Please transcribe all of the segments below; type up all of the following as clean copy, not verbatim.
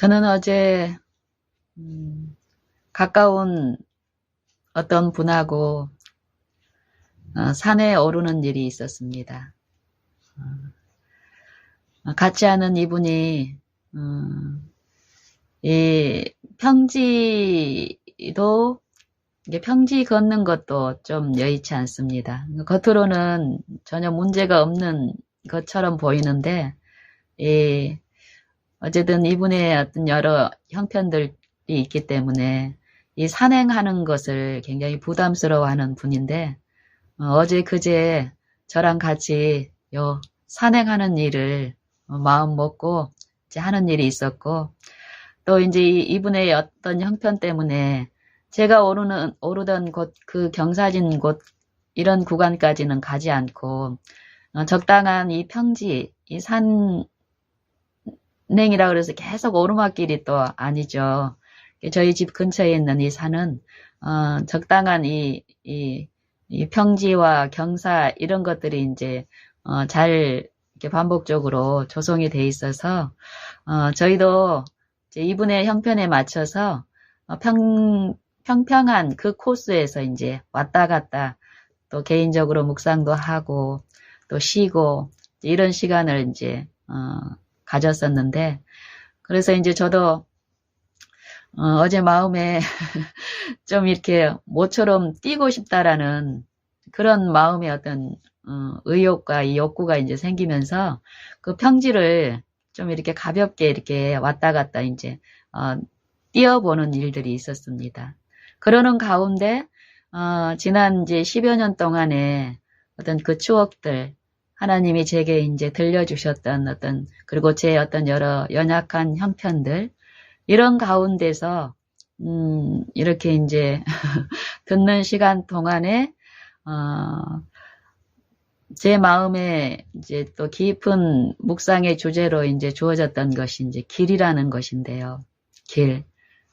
저는 어제 가까운 어떤 분하고 산에 오르는 일이 있었습니다. 같이 하는 이분이 이 평지도 이게 평지 걷는 것도 좀 여의치 않습니다. 겉으로는 전혀 문제가 없는 것처럼 보이는데 어쨌든 이분의 어떤 여러 형편들이 있기 때문에 이 산행하는 것을 굉장히 부담스러워하는 분인데 어제 그제 저랑 같이 요 산행하는 일을 마음 먹고 이제 하는 일이 있었고, 또 이제 이분의 어떤 형편 때문에 제가 오르던 곳, 그 경사진 곳 이런 구간까지는 가지 않고 적당한 이 평지, 이 산행이라 그래서 계속 오르막길이 또 아니죠. 저희 집 근처에 있는 이 산은 적당한 이 평지와 경사 이런 것들이 이제 잘 이렇게 반복적으로 조성이 돼 있어서 저희도 이제 이분의 형편에 맞춰서 평평한 그 코스에서 이제 왔다 갔다 또 개인적으로 묵상도 하고 또 쉬고 이런 시간을 이제 가졌었는데, 그래서 이제 저도 어제 마음에 좀 이렇게 모처럼 뛰고 싶다라는 그런 마음의 어떤 의욕과 이 욕구가 이제 생기면서 그 평지를 좀 이렇게 가볍게 이렇게 왔다 갔다 이제 뛰어보는 일들이 있었습니다. 그러는 가운데 지난 이제 10여 년 동안에 어떤 그 추억들, 하나님이 제게 이제 들려주셨던 어떤, 그리고 제 어떤 여러 연약한 형편들, 이런 가운데서 이렇게 이제 듣는 시간 동안에 제 마음에 이제 또 깊은 묵상의 주제로 이제 주어졌던 것이 이제 길이라는 것인데요. 길.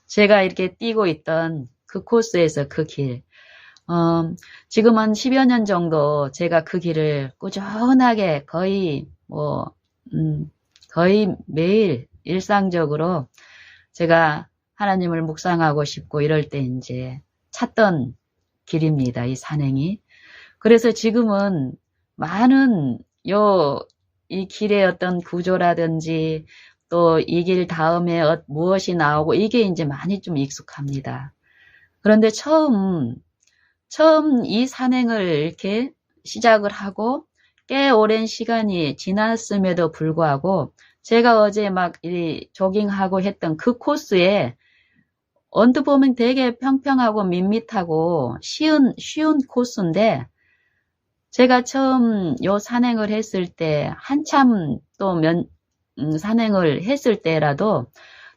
제가 이렇게 뛰고 있던 그 코스에서 그 길. 지금 한 10여 년 정도 제가 그 길을 꾸준하게 거의 거의 매일 일상적으로 제가 하나님을 묵상하고 싶고 이럴 때 이제 찾던 길입니다. 이 산행이. 그래서 지금은 많은 이 길의 어떤 구조라든지 또 이 길 다음에 무엇이 나오고 이게 이제 많이 좀 익숙합니다. 그런데 처음 이 산행을 이렇게 시작을 하고 꽤 오랜 시간이 지났음에도 불구하고 제가 어제 막 이 조깅하고 했던 그 코스에 언뜻 보면 되게 평평하고 밋밋하고 쉬운 코스인데, 제가 처음 요 산행을 했을 때 한참 또 산행을 했을 때라도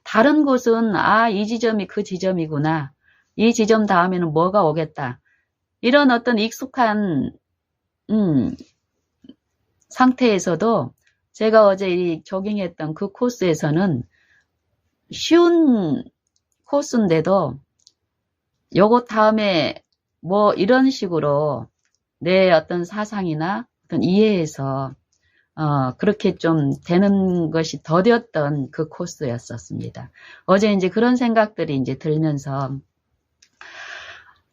다른 곳은 이 지점이 그 지점이구나, 이 지점 다음에는 뭐가 오겠다, 이런 어떤 익숙한 상태에서도 제가 어제 이 조깅했던 그 코스에서는 쉬운 코스인데도 요것 다음에 뭐 이런 식으로 내 어떤 사상이나 어떤 이해에서 그렇게 좀 되는 것이 더뎠던 그 코스였었습니다. 어제 이제 그런 생각들이 이제 들면서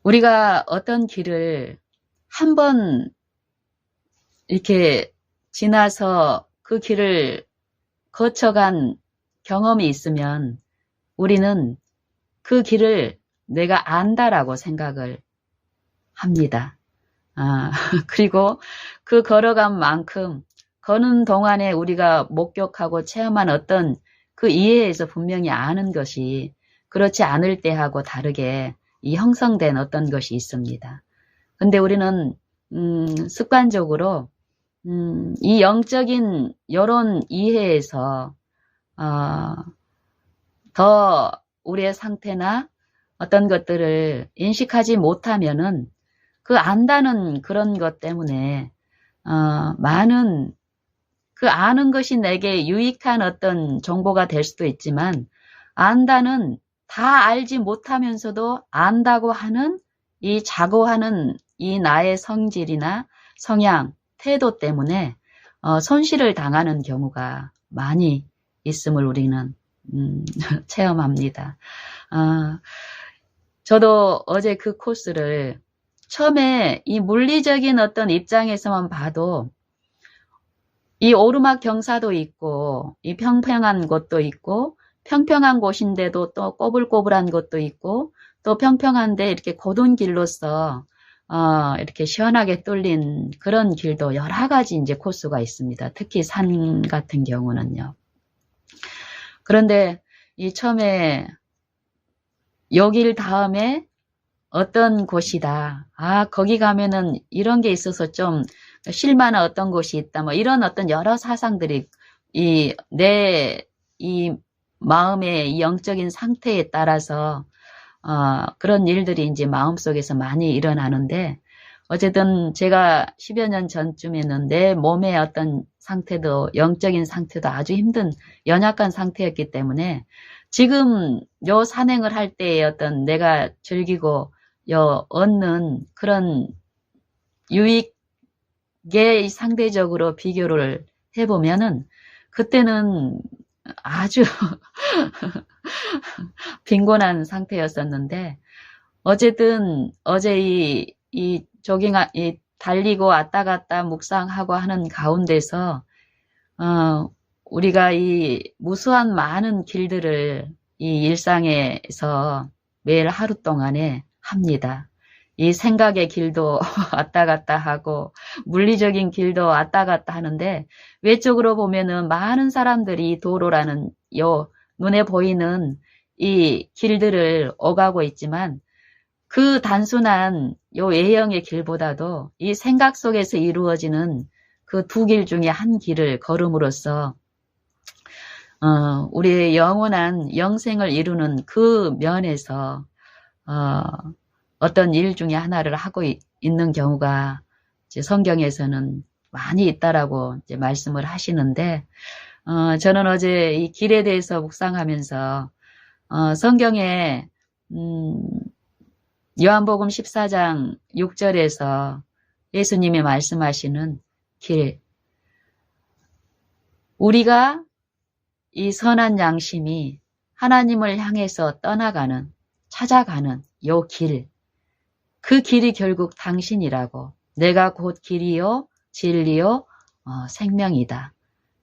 우리가 어떤 길을 한번 이렇게 지나서 그 길을 거쳐간 경험이 있으면 우리는 그 길을 내가 안다라고 생각을 합니다. 그리고 그 걸어간 만큼 걷는 동안에 우리가 목격하고 체험한 어떤 그 이해에서 분명히 아는 것이 그렇지 않을 때하고 다르게 이 형성된 어떤 것이 있습니다. 근데 우리는 습관적으로 이 영적인 이런 이해에서 더 우리의 상태나 어떤 것들을 인식하지 못하면은 그 안다는 그런 것 때문에 많은 그 아는 것이 내게 유익한 어떤 정보가 될 수도 있지만, 안다는 다 알지 못하면서도 안다고 하는 이 자고하는 이 나의 성질이나 성향, 태도 때문에 손실을 당하는 경우가 많이 있음을 우리는 체험합니다. 저도 어제 그 코스를 처음에 이 물리적인 어떤 입장에서만 봐도 이 오르막 경사도 있고 이 평평한 곳도 있고 평평한 곳인데도 또 꼬불꼬불한 곳도 있고 또 평평한데 이렇게 곧은 길로서 이렇게 시원하게 뚫린 그런 길도 여러 가지 이제 코스가 있습니다. 특히 산 같은 경우는요. 그런데 이 처음에 여길 다음에 어떤 곳이다. 거기 가면은 이런 게 있어서 좀 쉴만한 어떤 곳이 있다. 뭐 이런 어떤 여러 사상들이 이 마음의 이 영적인 상태에 따라서 그런 일들이 이제 마음속에서 많이 일어나는데 어쨌든 제가 10여 년 전쯤에는 내 몸의 어떤 상태도 영적인 상태도 아주 힘든 연약한 상태였기 때문에 지금 요 산행을 할 때의 어떤 내가 즐기고 얻는 그런 유익에 상대적으로 비교를 해보면은 그때는 아주 빈곤한 상태였었는데 어쨌든 어제 이 달리고 왔다 갔다 묵상하고 하는 가운데서 우리가 이 무수한 많은 길들을 이 일상에서 매일 하루 동안에 합니다. 이 생각의 길도 왔다 갔다 하고 물리적인 길도 왔다 갔다 하는데 외적으로 보면은 많은 사람들이 도로라는 눈에 보이는 이 길들을 오가고 있지만 그 단순한 외형의 길보다도 이 생각 속에서 이루어지는 그 두 길 중에 한 길을 걸음으로써 우리의 영원한 영생을 이루는 그 면에서 어떤 일 중에 하나를 하고 있는 경우가 이제 성경에서는 많이 있다라고 이제 말씀을 하시는데 저는 어제 이 길에 대해서 묵상하면서 성경에 요한복음 14장 6절에서 예수님이 말씀하시는 길, 우리가 이 선한 양심이 하나님을 향해서 떠나가는, 찾아가는 요 길, 그 길이 결국 당신이라고, 내가 곧 길이요 진리요 생명이다.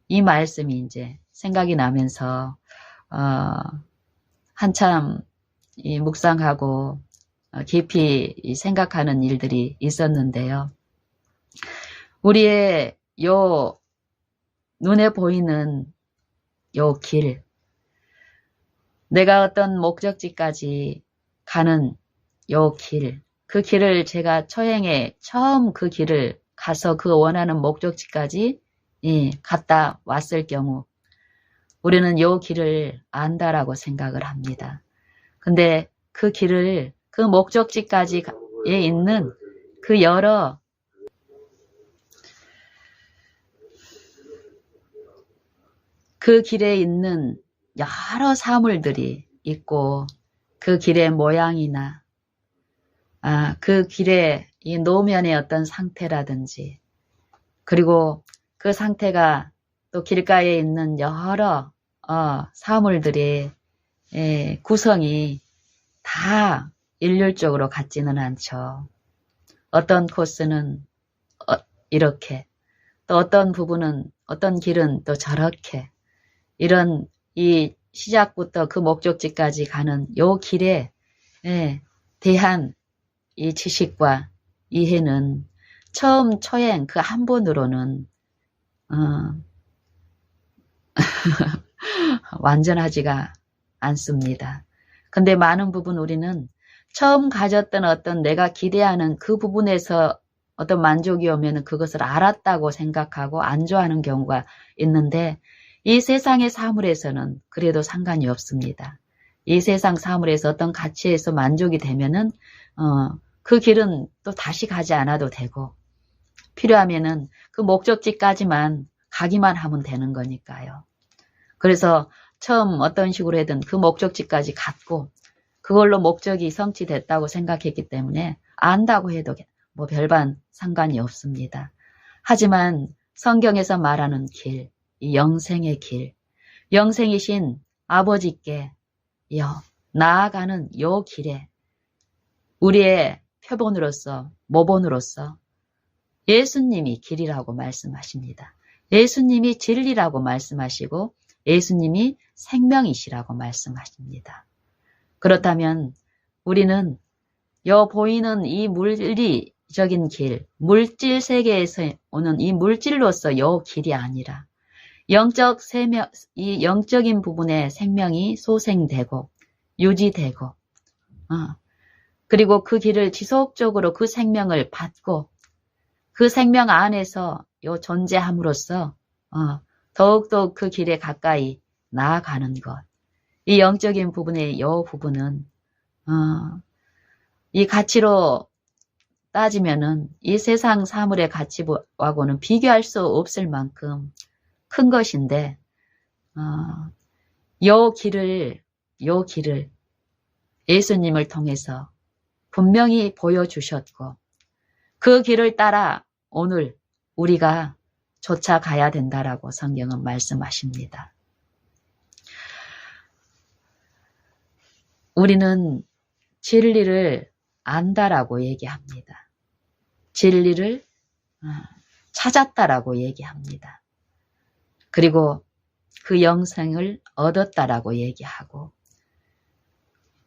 이 말씀이 이제 생각이 나면서 한참 이 묵상하고 깊이 생각하는 일들이 있었는데요. 우리의 요 눈에 보이는 요 길, 내가 어떤 목적지까지 가는 요 길, 그 길을 제가 처행해 처음 그 길을 가서 그 원하는 목적지까지 갔다 왔을 경우 우리는 요 길을 안다라고 생각을 합니다. 근데 그 길을 그 목적지까지에 있는 그 그 길에 있는 여러 사물들이 있고 그 길의 모양이나 그 길의 이 노면의 어떤 상태라든지 그리고 그 상태가 또 길가에 있는 여러 사물들의 구성이 다 일률적으로 같지는 않죠. 어떤 코스는 이렇게 또 어떤 부분은 어떤 길은 또 저렇게 이런 이 시작부터 그 목적지까지 가는 요 길에 대한 이 지식과 이해는 처음 초행 그 한 번으로는 완전하지가 않습니다. 근데 많은 부분 우리는 처음 가졌던 어떤 내가 기대하는 그 부분에서 어떤 만족이 오면 그것을 알았다고 생각하고 안주하는 경우가 있는데 이 세상의 사물에서는 그래도 상관이 없습니다. 이 세상 사물에서 어떤 가치에서 만족이 되면은 그 길은 또 다시 가지 않아도 되고 필요하면은 그 목적지까지만 가기만 하면 되는 거니까요. 그래서 처음 어떤 식으로 해든 그 목적지까지 갔고 그걸로 목적이 성취됐다고 생각했기 때문에 안다고 해도 뭐 별반 상관이 없습니다. 하지만 성경에서 말하는 길, 이 영생의 길, 영생이신 아버지께 나아가는 요 길에 우리의 표본으로서 모본으로서 예수님이 길이라고 말씀하십니다. 예수님이 진리라고 말씀하시고 예수님이 생명이시라고 말씀하십니다. 그렇다면 우리는 요 보이는 이 물리적인 길, 물질 세계에서 오는 이 물질로서 요 길이 아니라 이 영적인 부분의 생명이 소생되고 유지되고 그리고 그 길을 지속적으로 그 생명을 받고 그 생명 안에서 요 존재함으로써 더욱더 그 길에 가까이 나아가는 것. 이 영적인 부분의 요 부분은 이 가치로 따지면은 이 세상 사물의 가치하고는 비교할 수 없을 만큼 큰 것인데 요 길을 예수님을 통해서 분명히 보여주셨고 그 길을 따라 오늘 우리가 쫓아가야 된다라고 성경은 말씀하십니다. 우리는 진리를 안다라고 얘기합니다. 진리를 찾았다라고 얘기합니다. 그리고 그 영생을 얻었다라고 얘기하고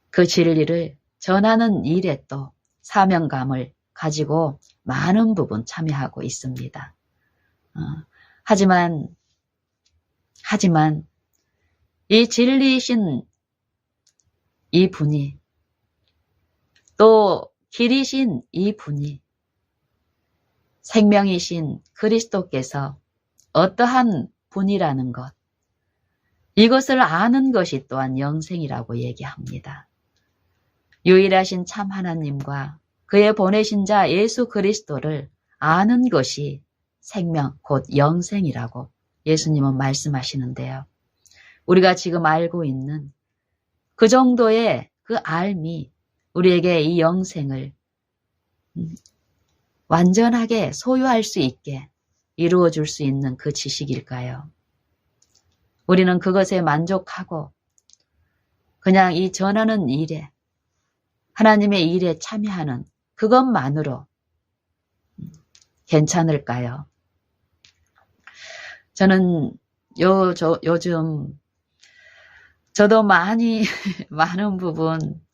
그 진리를 전하는 일에 또 사명감을 가지고 많은 부분 참여하고 있습니다. 하지만 이 진리이신 이 분이 또 길이신 이 분이 생명이신 그리스도께서 어떠한 분이라는 것, 이것을 아는 것이 또한 영생이라고 얘기합니다. 유일하신 참 하나님과 그의 보내신 자 예수 그리스도를 아는 것이 생명, 곧 영생이라고 예수님은 말씀하시는데요. 우리가 지금 알고 있는 그 정도의 그 알미, 우리에게 이 영생을 완전하게 소유할 수 있게 이루어 줄 수 있는 그 지식일까요? 우리는 그것에 만족하고 그냥 이 전하는 일에, 하나님의 일에 참여하는 그것만으로 괜찮을까요? 저는 요즘 저도 많은 부분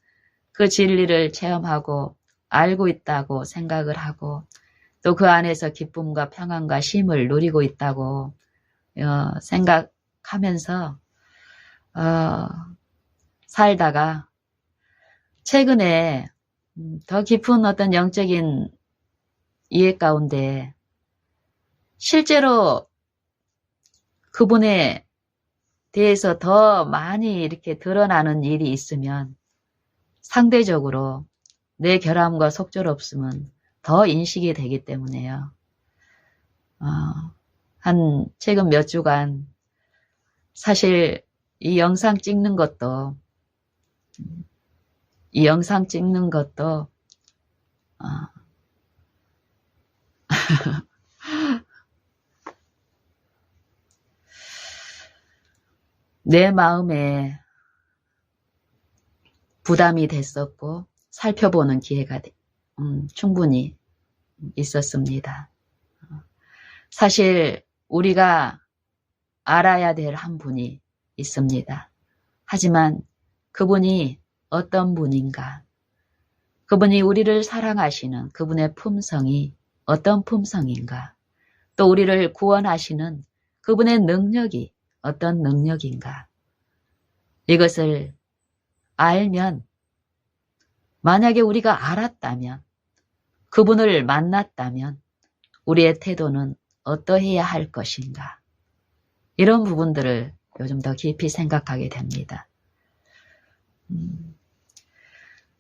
그 진리를 체험하고 알고 있다고 생각을 하고 또 그 안에서 기쁨과 평안과 쉼을 누리고 있다고 생각하면서 살다가 최근에 더 깊은 어떤 영적인 이해 가운데 실제로 그분에 대해서 더 많이 이렇게 드러나는 일이 있으면 상대적으로 내 결함과 속절없음은 더 인식이 되기 때문에요. 한 최근 몇 주간 사실 이 영상 찍는 것도 내 마음에 부담이 됐었고 살펴보는 기회가 충분히 있었습니다. 사실 우리가 알아야 될 한 분이 있습니다. 하지만 그분이 어떤 분인가, 그분이 우리를 사랑하시는 그분의 품성이 어떤 품성인가, 또 우리를 구원하시는 그분의 능력이 어떤 능력인가, 이것을 알면, 만약에 우리가 알았다면, 그분을 만났다면 우리의 태도는 어떠해야 할 것인가, 이런 부분들을 요즘 더 깊이 생각하게 됩니다.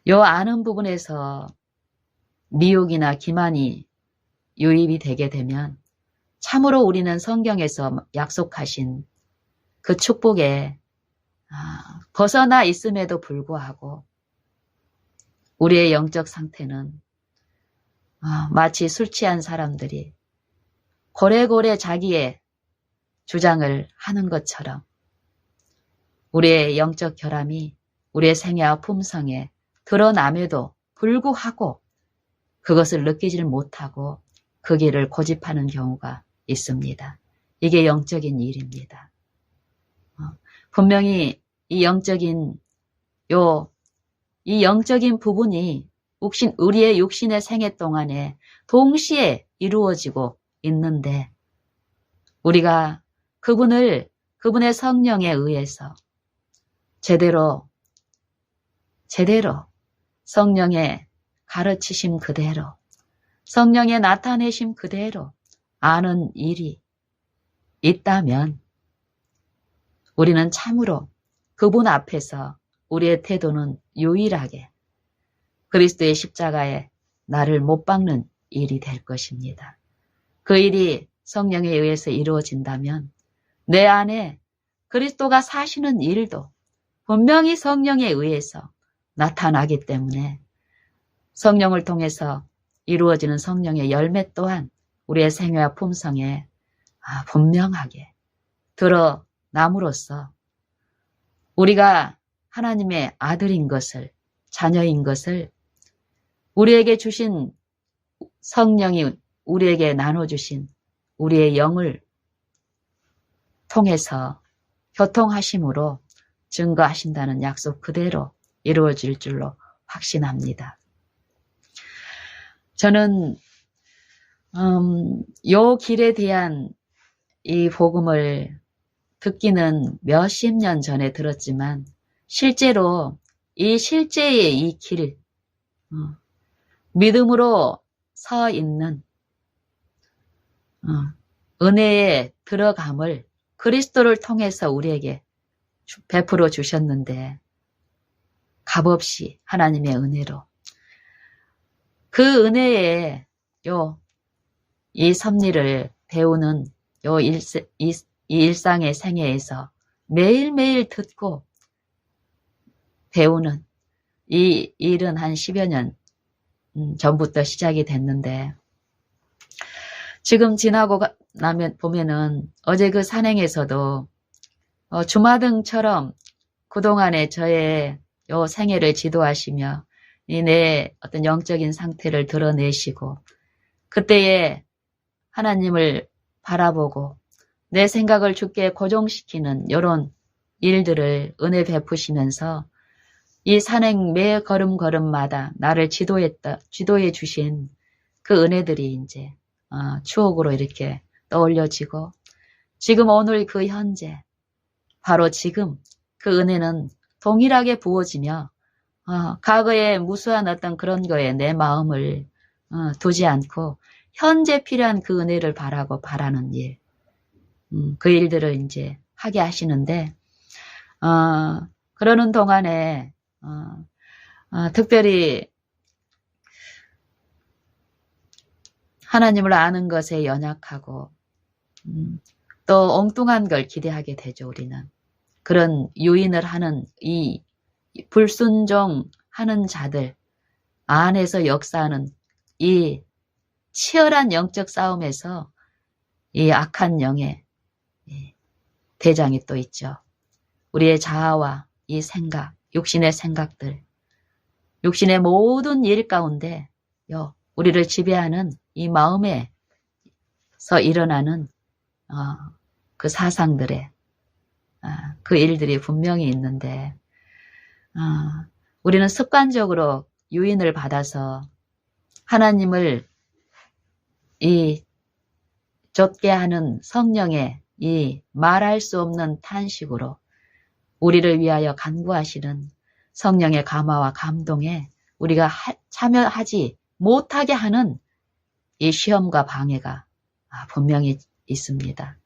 요 아는 부분에서 미혹이나 기만이 유입이 되게 되면 참으로 우리는 성경에서 약속하신 그 축복에 벗어나 있음에도 불구하고 우리의 영적 상태는 마치 술 취한 사람들이 고래고래 자기의 주장을 하는 것처럼 우리의 영적 결함이 우리의 생애와 품성에 드러남에도 불구하고 그것을 느끼지를 못하고 그 길을 고집하는 경우가 있습니다. 이게 영적인 일입니다. 분명히 이 영적인 부분이 우리의 육신의 생애 동안에 동시에 이루어지고 있는데 우리가 그분의 성령에 의해서 제대로 성령의 가르치심 그대로 성령의 나타내심 그대로 아는 일이 있다면 우리는 참으로 그분 앞에서 우리의 태도는 유일하게 그리스도의 십자가에 나를 못 박는 일이 될 것입니다. 그 일이 성령에 의해서 이루어진다면 내 안에 그리스도가 사시는 일도 분명히 성령에 의해서 나타나기 때문에 성령을 통해서 이루어지는 성령의 열매 또한 우리의 생애와 품성에 분명하게 드러남으로써 우리가 하나님의 아들인 것을, 자녀인 것을 우리에게 주신 성령이 우리에게 나눠주신 우리의 영을 통해서 교통하심으로 증거하신다는 약속 그대로 이루어질 줄로 확신합니다. 저는 요 길에 대한 이 복음을 듣기는 몇십 년 전에 들었지만 실제로 실제의 이 길, 믿음으로 서 있는 은혜에 들어감을 그리스도를 통해서 우리에게 베풀어 주셨는데 값없이 하나님의 은혜로 그 은혜에 이 섭리를 배우는 이 일상의 생애에서 매일매일 듣고 배우는 이 일은 한 10여 년 전부터 시작이 됐는데 지금 지나고 나면 보면은 어제 그 산행에서도 주마등처럼 그동안에 저의 생애를 지도하시며 내 어떤 영적인 상태를 드러내시고 그때에 하나님을 바라보고 내 생각을 주께 고정시키는 이런 일들을 베푸시면서 이 산행 매 걸음걸음마다 나를 지도해 주신 그 은혜들이 이제 추억으로 이렇게 떠올려지고 지금 오늘 그 현재 바로 지금 그 은혜는 동일하게 부어지며 과거에 무수한 어떤 그런 거에 내 마음을 두지 않고 현재 필요한 그 은혜를 바라는 일, 그 일들을 이제 하게 하시는데 그러는 동안에 특별히 하나님을 아는 것에 연약하고 또 엉뚱한 걸 기대하게 되죠. 우리는 그런 유인을 하는 이 불순종하는 자들 안에서 역사하는 이 치열한 영적 싸움에서 이 악한 영의 대장이 또 있죠. 우리의 자아와 이 생각, 육신의 생각들, 육신의 모든 일 가운데 우리를 지배하는 이 마음에서 일어나는 그 사상들의 그 일들이 분명히 있는데 우리는 습관적으로 유인을 받아서 하나님을 좇게 하는 성령의 이 말할 수 없는 탄식으로 우리를 위하여 간구하시는 성령의 감화와 감동에 우리가 참여하지 못하게 하는 이 시험과 방해가 분명히 있습니다.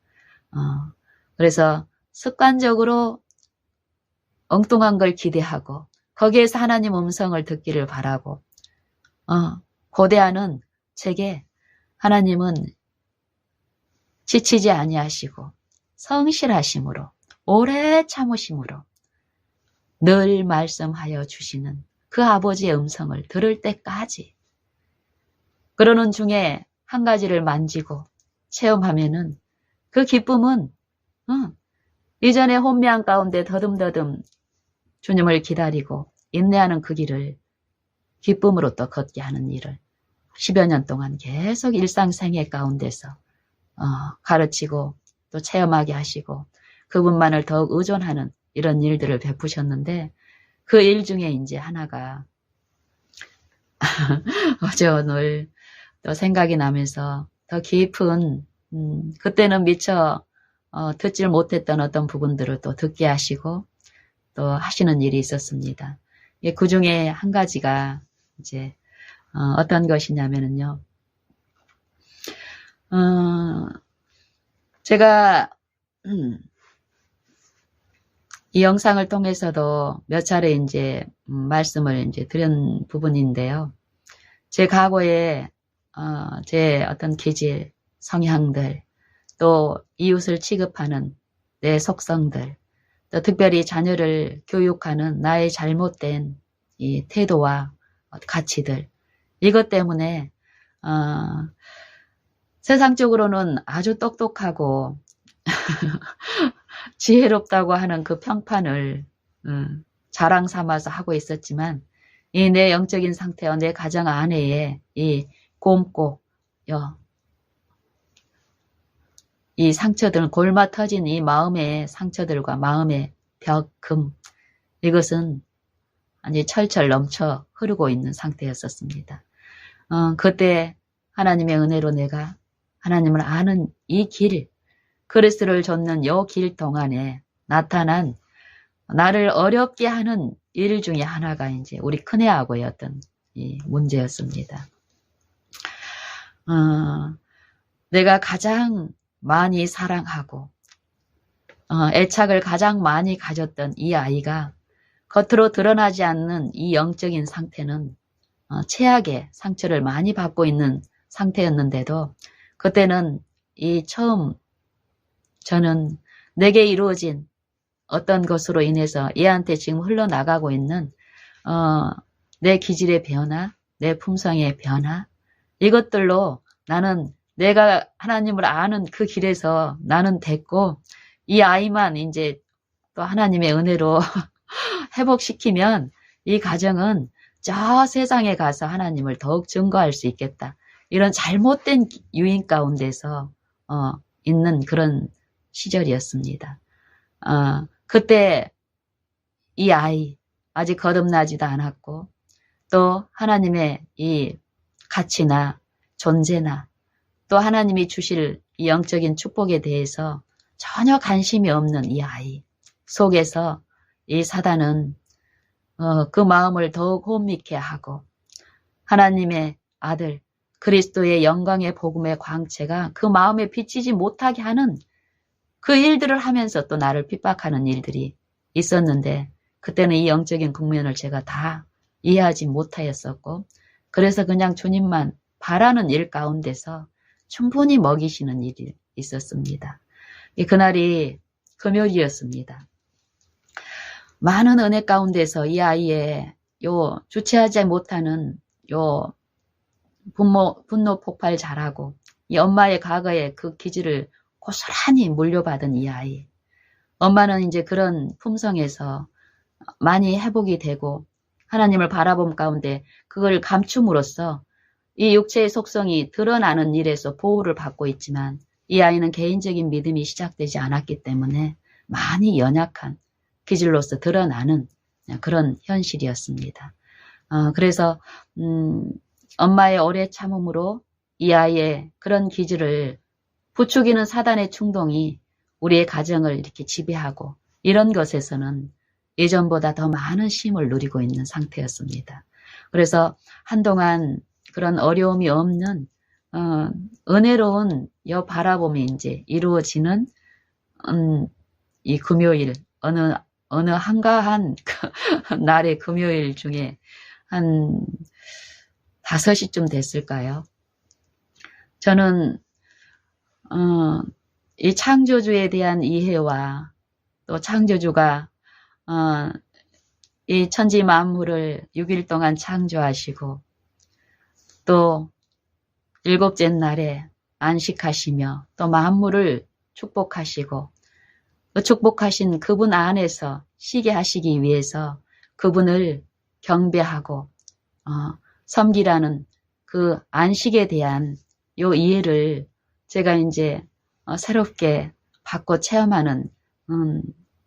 그래서 습관적으로 엉뚱한 걸 기대하고 거기에서 하나님 음성을 듣기를 바라고 고대하는 제게 하나님은 지치지 아니하시고 성실하심으로 오래 참으심으로 늘 말씀하여 주시는 그 아버지의 음성을 들을 때까지 그러는 중에 한 가지를 만지고 체험하면은 그 기쁨은 이전에 혼미한 가운데 더듬더듬 주님을 기다리고 인내하는 그 길을 기쁨으로 또 걷게 하는 일을 10여 년 동안 계속 일상생애 가운데서 가르치고 또 체험하게 하시고 그분만을 더욱 의존하는 이런 일들을 베푸셨는데 그 일 중에 이제 하나가 어제 오늘 또 생각이 나면서 더 깊은 그때는 미처 듣질 못했던 어떤 부분들을 또 듣게 하시고 또 하시는 일이 있었습니다. 그 중에 한 가지가 이제 어떤 것이냐면요. 제가 이 영상을 통해서도 몇 차례 이제 말씀을 이제 드린 부분인데요. 제 과거에 제 어떤 기질, 성향들, 또 이웃을 취급하는 내 속성들, 또 특별히 자녀를 교육하는 나의 잘못된 이 태도와 가치들, 이것 때문에 세상적으로는 아주 똑똑하고 지혜롭다고 하는 그 평판을 자랑 삼아서 하고 있었지만 이 내 영적인 상태와 내 가정 안에의 이 곰고 이 상처들, 골마 터진 이 마음의 상처들과 마음의 벽금, 이것은 아니 철철 넘쳐 흐르고 있는 상태였었습니다. 그때 하나님의 은혜로 내가 하나님을 아는 이 길, 그리스도를 좇는 요 길 동안에 나타난 나를 어렵게 하는 일 중에 하나가 이제 우리 큰애하고의 어떤 이 문제였습니다. 내가 가장 많이 사랑하고 애착을 가장 많이 가졌던 이 아이가 겉으로 드러나지 않는 이 영적인 상태는 최악의 상처를 많이 받고 있는 상태였는데도 그때는 이 처음 저는 내게 이루어진 어떤 것으로 인해서 얘한테 지금 흘러나가고 있는 내 기질의 변화, 내 품성의 변화, 이것들로 나는 내가 하나님을 아는 그 길에서 나는 됐고 이 아이만 이제 또 하나님의 은혜로 회복시키면 이 가정은 저 세상에 가서 하나님을 더욱 증거할 수 있겠다. 이런 잘못된 유인 가운데서 있는 그런 시절이었습니다. 그때 이 아이 아직 거듭나지도 않았고 또 하나님의 이 가치나 존재나 또 하나님이 주실 이 영적인 축복에 대해서 전혀 관심이 없는 이 아이 속에서 이 사단은 그 마음을 더욱 혼미케 하고 하나님의 아들 그리스도의 영광의 복음의 광채가 그 마음에 비치지 못하게 하는 그 일들을 하면서 또 나를 핍박하는 일들이 있었는데 그때는 이 영적인 국면을 제가 다 이해하지 못하였었고 그래서 그냥 주님만 바라는 일 가운데서 충분히 먹이시는 일이 있었습니다. 그날이 금요일이었습니다. 많은 은혜 가운데서 이 아이의 요 주체하지 못하는 요 분노 폭발 잘하고 이 엄마의 과거의 그 기질을 고스란히 물려받은 이 아이. 엄마는 이제 그런 품성에서 많이 회복이 되고 하나님을 바라봄 가운데 그걸 감춤으로써 이 육체의 속성이 드러나는 일에서 보호를 받고 있지만 이 아이는 개인적인 믿음이 시작되지 않았기 때문에 많이 연약한 기질로서 드러나는 그런 현실이었습니다. 그래서 엄마의 오래 참음으로 이 아이의 그런 기질을 부추기는 사단의 충동이 우리의 가정을 이렇게 지배하고 이런 것에서는 예전보다 더 많은 쉼을 누리고 있는 상태였습니다. 그래서 한동안 그런 어려움이 없는 은혜로운 여 바라봄이 이제 이루어지는 이 금요일 어느 한가한 날의 금요일 중에 한 5시쯤 됐을까요? 저는 이 창조주에 대한 이해와 또 창조주가 이 천지 만물을 6일 동안 창조하시고 또 7째 날에 안식하시며 또 만물을 축복하시고 축복하신 그분 안에서 쉬게 하시기 위해서 그분을 경배하고 섬기라는 그 안식에 대한 요 이해를 제가 이제 새롭게 받고 체험하는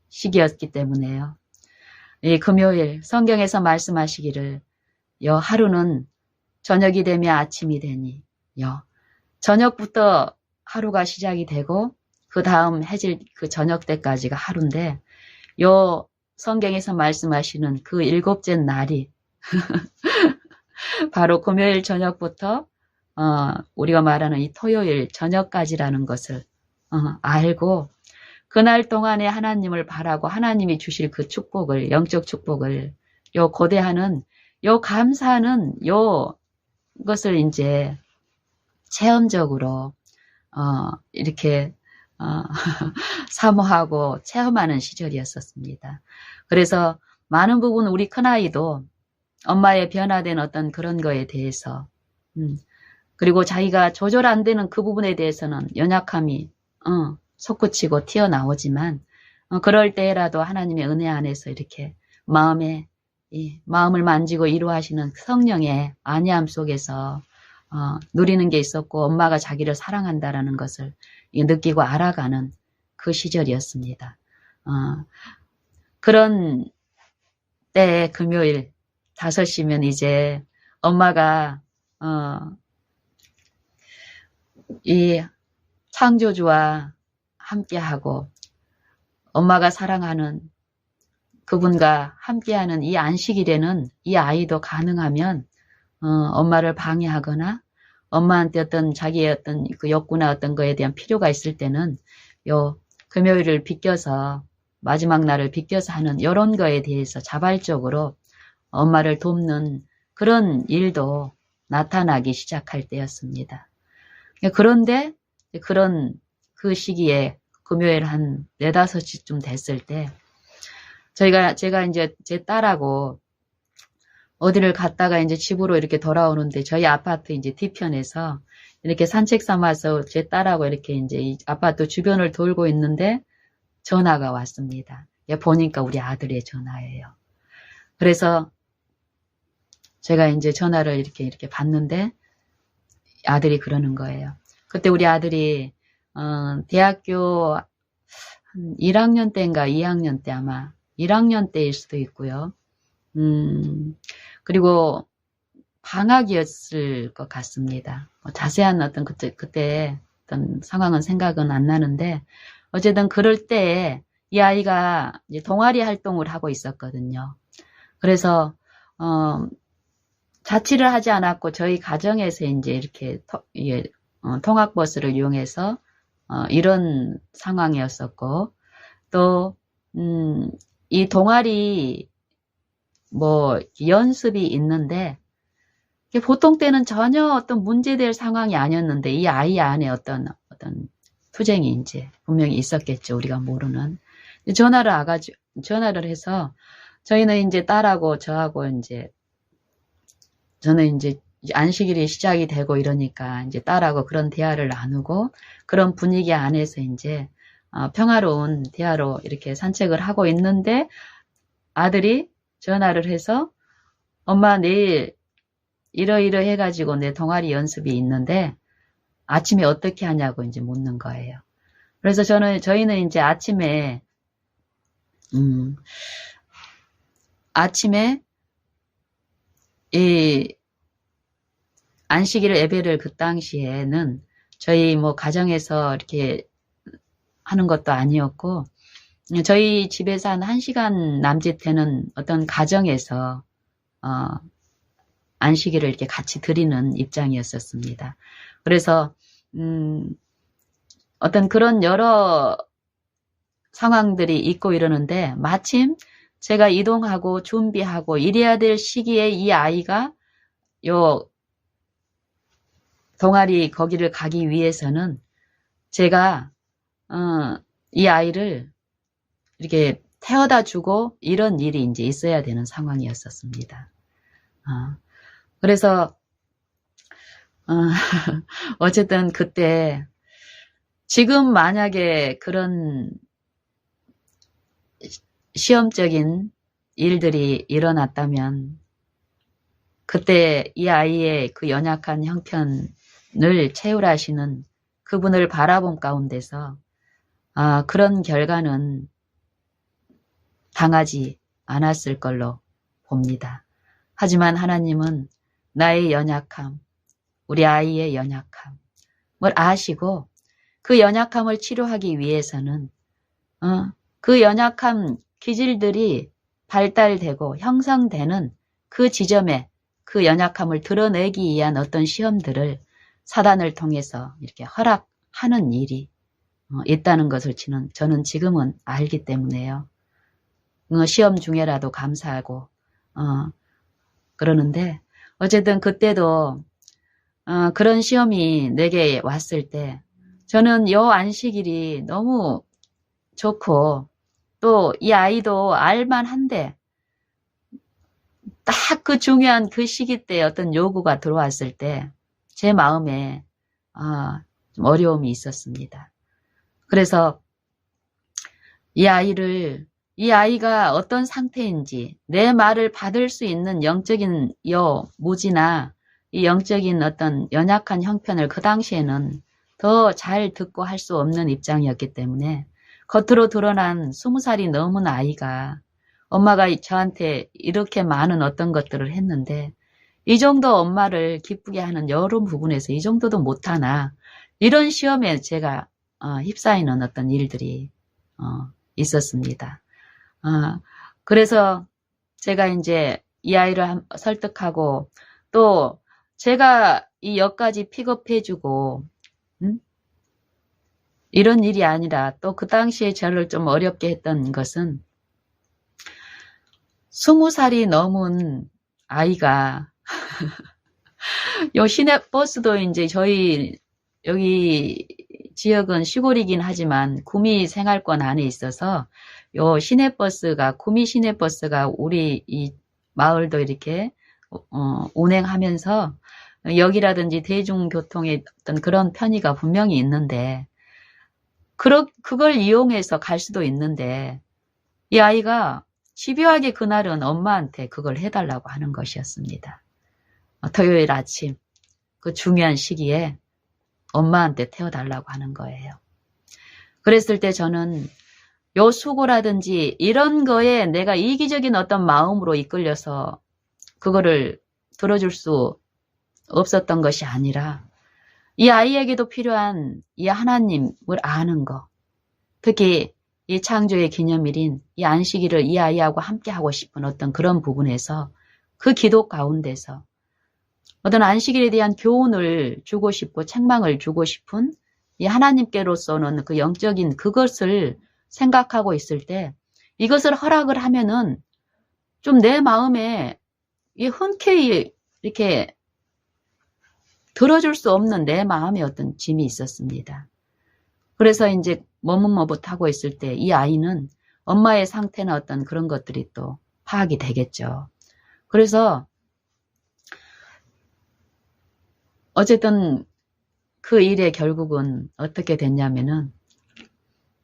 시기였기 때문에요. 이 금요일 성경에서 말씀하시기를 여 하루는 저녁이 되며 아침이 되니 여 저녁부터 하루가 시작이 되고 그 다음 해질 그 저녁 때까지가 하루인데 요 성경에서 말씀하시는 그 일곱째 날이 바로 금요일 저녁부터 우리가 말하는 이 토요일 저녁까지라는 것을 알고 그날 동안에 하나님을 바라고 하나님이 주실 그 축복을 영적 축복을 요 고대하는 요 감사하는 요 것을 이제 체험적으로 이렇게 사모하고 체험하는 시절이었었습니다. 그래서 많은 부분 우리 큰아이도 엄마의 변화된 어떤 그런 거에 대해서 그리고 자기가 조절 안 되는 그 부분에 대해서는 연약함이 솟구치고 튀어나오지만 그럴 때라도 하나님의 은혜 안에서 이렇게 마음을 만지고 이루하시는 성령의 안위함 속에서 누리는 게 있었고 엄마가 자기를 사랑한다라는 것을 느끼고 알아가는 그 시절이었습니다. 그런 때에 금요일 5시면 이제 엄마가 이 창조주와 함께하고 엄마가 사랑하는 그분과 함께하는 이 안식일에는 이 아이도 가능하면 엄마를 방해하거나 엄마한테 어떤 자기의 어떤 그 욕구나 어떤 거에 대한 필요가 있을 때는 요 금요일을 비껴서 마지막 날을 비껴서 하는 이런 거에 대해서 자발적으로 엄마를 돕는 그런 일도 나타나기 시작할 때였습니다. 그런데 그런 그 시기에 금요일 한 4, 5시쯤 됐을 때 제가 이제 제 딸하고 어디를 갔다가 이제 집으로 이렇게 돌아오는데 저희 아파트 이제 뒤편에서 이렇게 산책 삼아서 제 딸하고 이렇게 이제 이 아파트 주변을 돌고 있는데 전화가 왔습니다. 보니까 우리 아들의 전화예요. 그래서 제가 이제 전화를 이렇게 받는데 아들이 그러는 거예요. 그때 우리 아들이 대학교 한 1학년 때인가 2학년 때 아마 1학년 때일 수도 있고요. 그리고 방학이었을 것 같습니다. 자세한 어떤 그때 어떤 상황은 생각은 안 나는데 어쨌든 그럴 때에 이 아이가 이제 동아리 활동을 하고 있었거든요. 그래서 자취를 하지 않았고 저희 가정에서 이제 이렇게 통학버스를 이용해서 이런 상황이었었고 또 이 동아리 뭐 연습이 있는데 보통 때는 전혀 어떤 문제될 상황이 아니었는데 이 아이 안에 어떤 투쟁이 이제 분명히 있었겠죠. 우리가 모르는. 전화를 해서 저희는 이제 딸하고 저하고 이제 저는 이제 안식일이 시작이 되고 이러니까 이제 딸하고 그런 대화를 나누고 그런 분위기 안에서 이제 평화로운 대화로 이렇게 산책을 하고 있는데 아들이 전화를 해서 엄마 내일 이러이러 해가지고 내 동아리 연습이 있는데 아침에 어떻게 하냐고 이제 묻는 거예요. 그래서 저희는 이제 아침에 이 안식일 예배를 그 당시에는 저희 뭐 가정에서 이렇게 하는 것도 아니었고 저희 집에서 한 1시간 남짓 되는 어떤 가정에서 안식일을 이렇게 같이 드리는 입장이었었습니다. 그래서 어떤 그런 여러 상황들이 있고 이러는데 마침 제가 이동하고 준비하고 이래야 될 시기에 이 아이가 요 동아리 거기를 가기 위해서는 제가 이 아이를 이렇게 태워다 주고 이런 일이 이제 있어야 되는 상황이었었습니다. 그래서 어쨌든 그때 지금 만약에 그런 시험적인 일들이 일어났다면 그때 이 아이의 그 연약한 형편을 채울하시는 그분을 바라본 가운데서 그런 결과는 당하지 않았을 걸로 봅니다. 하지만 하나님은 나의 연약함, 우리 아이의 연약함을 아시고 그 연약함을 치료하기 위해서는 그 연약함 기질들이 발달되고 형성되는 그 지점에 그 연약함을 드러내기 위한 어떤 시험들을 사단을 통해서 이렇게 허락하는 일이 있다는 것을 저는 지금은 알기 때문에요. 시험 중에라도 감사하고 그러는데 어쨌든 그때도 그런 시험이 내게 왔을 때 저는 요 안식일이 너무 좋고 또 이 아이도 알만한데 딱 그 중요한 그 시기 때 어떤 요구가 들어왔을 때 제 마음에 좀 어려움이 있었습니다. 그래서 이 아이가 어떤 상태인지 내 말을 받을 수 있는 영적인 무지나 이 영적인 어떤 연약한 형편을 그 당시에는 더 잘 듣고 할 수 없는 입장이었기 때문에 겉으로 드러난 20살이 넘은 아이가 엄마가 저한테 이렇게 많은 어떤 것들을 했는데 이 정도 엄마를 기쁘게 하는 여러 부분에서 이 정도도 못하나 이런 시험에 제가 휩싸이는 어떤 일들이 있었습니다. 그래서 제가 이제 이 아이를 설득하고 또 제가 이 역까지 픽업해주고 이런 일이 아니라 또 그 당시에 저를 좀 어렵게 했던 것은 20살이 넘은 아이가 요 시내버스도 이제 저희 여기 지역은 시골이긴 하지만 구미 생활권 안에 있어서 요 시내버스가 구미 시내버스가 우리 이 마을도 이렇게 운행하면서 역이라든지 대중교통의 어떤 그런 편의가 분명히 있는데 그걸 이용해서 갈 수도 있는데 이 아이가 집요하게 그날은 엄마한테 그걸 해달라고 하는 것이었습니다. 토요일 아침 그 중요한 시기에 엄마한테 태워달라고 하는 거예요. 그랬을 때 저는 요 수고라든지 이런 거에 내가 이기적인 어떤 마음으로 이끌려서 그거를 들어줄 수 없었던 것이 아니라 이 아이에게도 필요한 이 하나님을 아는 거, 특히 이 창조의 기념일인 이 안식일을 이 아이하고 함께 하고 싶은 어떤 그런 부분에서 그 기도 가운데서 어떤 안식일에 대한 교훈을 주고 싶고 책망을 주고 싶은 이 하나님께로서는 그 영적인 그것을 생각하고 있을 때 이것을 허락을 하면은 좀 내 마음에 이 흔쾌히 이렇게 들어줄 수 없는 내 마음의 어떤 짐이 있었습니다. 그래서 이제 머뭇머뭇하고 있을 때 이 아이는 엄마의 상태나 어떤 그런 것들이 또 파악이 되겠죠. 그래서 어쨌든 그 일의 결국은 어떻게 됐냐면은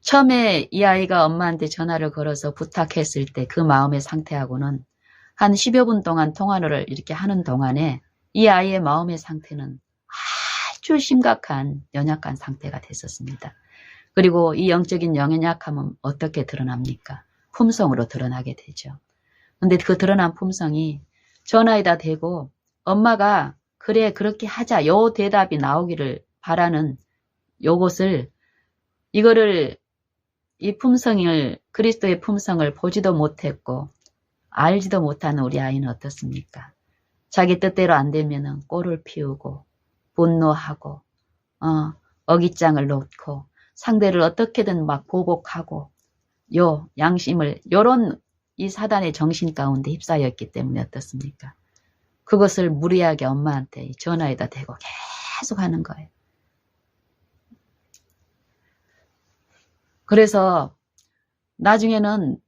처음에 이 아이가 엄마한테 전화를 걸어서 부탁했을 때 그 마음의 상태하고는 한 10여 분 동안 통화를 이렇게 하는 동안에 이 아이의 마음의 상태는 아주 심각한 연약한 상태가 됐었습니다. 그리고 이 영적인 연약함은 어떻게 드러납니까? 품성으로 드러나게 되죠. 근데 그 드러난 품성이 전화에다 대고 엄마가 그래 그렇게 하자 요 대답이 나오기를 바라는 요것을 이거를 이 품성을 그리스도의 품성을 보지도 못했고 알지도 못하는 우리 아이는 어떻습니까? 자기 뜻대로 안 되면은 꼴을 피우고 분노하고 어깃장을 놓고 상대를 어떻게든 막 보복하고 요 양심을 요런 이 사단의 정신 가운데 휩싸였기 때문에 어떻습니까? 그것을 무리하게 엄마한테 전화에다 대고 계속 하는 거예요. 그래서 나중에는